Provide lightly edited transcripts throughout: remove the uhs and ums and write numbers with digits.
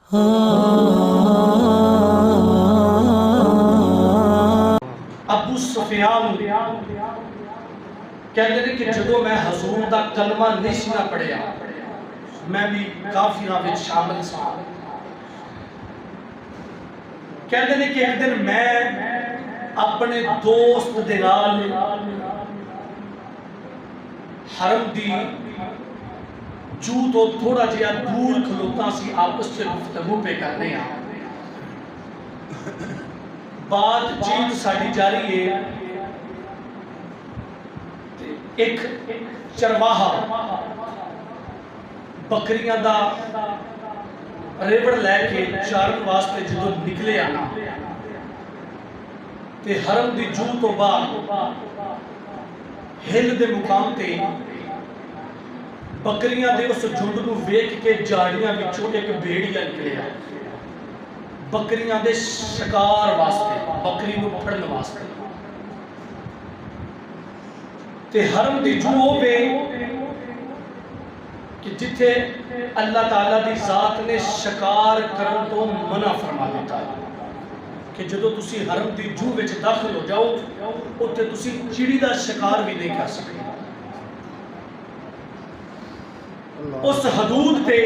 ابو سفیان کہتے ہیں کہ جدو میں حضور دا کلمہ نہیں سی نہ پڑھیا، میں بھی کافراں وچ شامل سا۔ کہتے ہیں کہ ایک دن میں اپنے دوست دے نال حرم دی جو تو تھوڑا جہا دور کھلوتا سی، آپس سے گفتگو پہ کرنے آ بات چیت ساڑی جاری ہے۔ ایک چرواہا بکریاں دا ریوڑ لے کے چارن واسطے جدو نکلے آنا تے حرم دی جو تو بعد ہل دے مقام تے بکریاں دے اس جھنڈ نو ویکھ کے جاڑیاں وچوں ایک بھیڑیا نکلیا، بکریاں دے شکار واسطے، بکری نو پھڑن واسطے۔ تے حرم دی جو ہوئے کہ جتھے اللہ تعالیٰ دی ذات نے شکار کرن تو منع فرما دیتا ہے کہ جدو تسی حرم دی جو وچ داخل ہو جاؤ اتے تسی چڑی دا شکار بھی نہیں کر سکتے۔ اس حدود پہ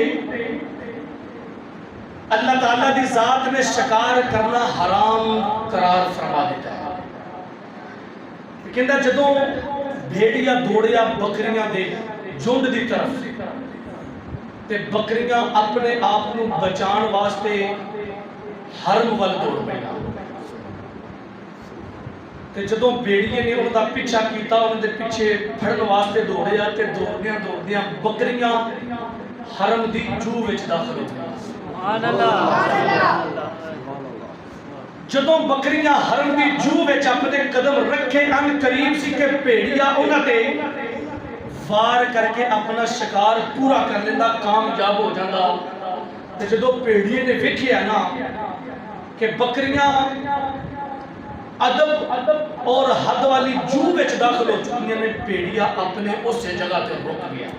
اللہ تعالیٰ دی ذات نے شکار کرنا حرام قرار فرما دیتا ہے۔ کہندہ جدو بھیڑیا دوڑیا بکریاں دے جھنڈ دی طرف تے بکریاں اپنے آپ نو بچان واسطے حرم وال دوڑ پیا، تے جدو بھیڑیے نے انہوں دا پیچھا کیتا، انہوں دے پیچھے پھڑن واسطے دوڑیا تے دوڑیاں بکریاں حرم دی جو وچ داخل ہو گیا۔ جدو بکریاں حرم دی جو وچ اپنے قدم رکھے ان قریب سی کہ بھیڑیا انہوں تے وار کر کے اپنا شکار پورا کر لیندہ، کامیاب ہو جاندہ۔ تے جدو بھیڑیے نے ویکھیا نا کہ بکریاں ادب اور حد والی جو وچ داخل ہو چکی ہیں، بھیڑیا اپنے اس جگہ تے رک گیا۔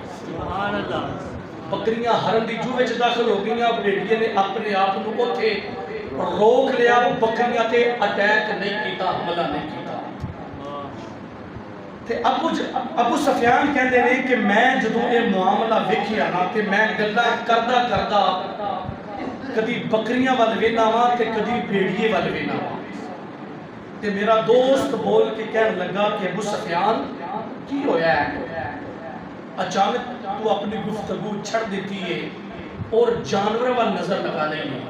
بکریاں حرم دی جو وچ داخل ہو گئیں، بھیڑیے نے اپنے آپ نو اوتھے روک لیا، بکریاں تے اٹیک نہیں کیتا، حملہ نہیں کیتا۔ تے ابو سفیان کہندے نے کہ میں جدو یہ معاملہ ویکھیا نا تے میں گلاں کردہ کدی بکریاں وال وینا وا تے کدی بھیڑیے وال وینا وا۔ تے میرا دوست بول کے کہنے لگا کہ ابو سفیان کی ہویا ہے؟ اچانک تو اپنی گفتگو چھڑ دیتی ہے اور جانور وال نظر لگا نہیں ہے۔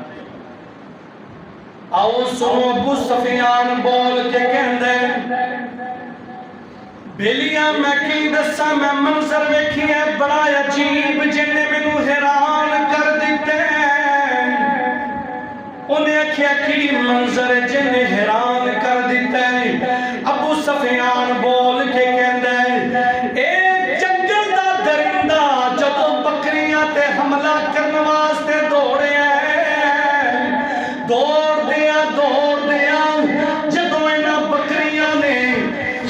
آؤ سنو ابو سفیان بول کے کہندے، بیلیاں میں کی دسا میں منظر ویکھی ہے بڑا عجیب جن نے مینوں حیران کر دیتے۔ انہیں اکھیا کی منظر جن نے حیران کر دیتے۔ ابو سفیان بول کے کہندے، اے جنگل دا درندہ جدو بکریاں تے حملہ کرنے واسطے دوڑے ہیں، دوڑ دیا جدو اینا بکریاں نے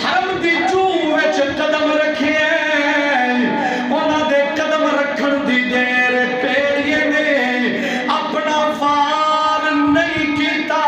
حرم دی جو وچ قدم رکھے ہیں، انہاں دے قدم رکھن دی دیر بھیڑیے نے اپنا فار نہیں کیتا،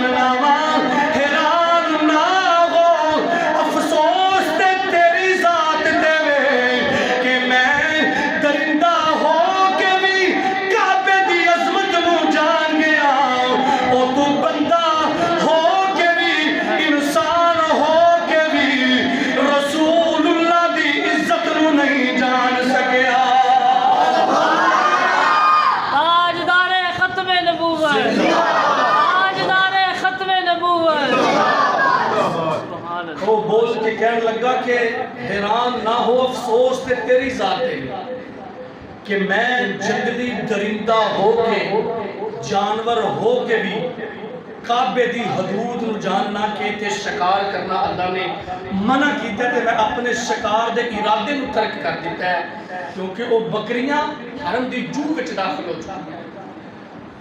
مناوا حیران نہ ہو افسوس تے تیری ذات دے کہ میں درندہ ہو کے بھی کعبے دی عظمت نو جان گیا او تو بندہ ہو کے بھی انسان ہو کے بھی رسول اللہ دی عزت نو نہیں جان سکیا وہ بول کے کہنے لگا کہ حیران نہ ہو افسوس تے تیری ذات ہے کہ میں جنگلی درندہ ہو کے جانور ہو کے بھی کعبے دی حدود نو جاننا کہ تے شکار کرنا اللہ نے منع کیتا ہے میں اپنے شکار دے ارادے نو ترک کر دیتا ہے کیونکہ وہ بکریاں حرم دی جو وچ داخل ہو چکی ہیں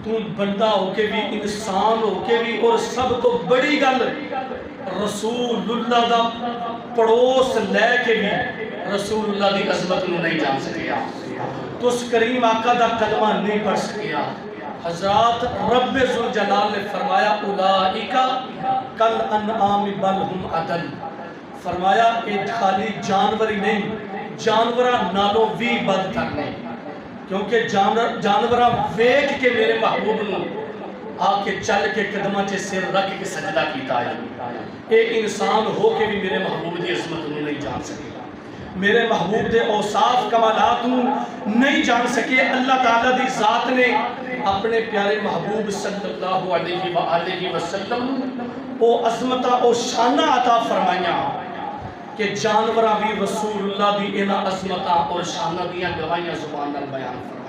تو بندہ ہو کے بھی انسان ہو کے بھی اور سب تو بڑی گل رسول اللہ دا پڑوس لے کے بھی رسول اللہ دی عظمت نو نہیں جان سکیا تو اس کریم آقا دا کلمہ نہیں پڑھ سکیا حضرات رب ذوالجلال نے فرمایا اولئک کل انعام بل ہم اضل فرمایا کہ خالی جانور ہی نہیں جانوراں نالوں بھی بدتر نہیں کیونکہ جانوراں ویکھ کے میرے محبوب نو آ کے چل کے قدماں چے سر رکھ کے سجدہ کیتا ہے اے انسان ہو کے بھی میرے محبوب دی عظمت نو نہیں جان سکے میرے محبوب دے اوصاف کمالات نو نہیں جان سکے اللہ تعالیٰ دی ذات نے اپنے پیارے محبوب صلی اللہ علیہ وآلہ وسلم او عظمتہ او شانہ عطا فرمائیاں کہ جانوراں بھی رسول اللہ دی انہاں عظمتہ اور شانہ دیاں گواہیاں زبان نال بیان فرمائیاں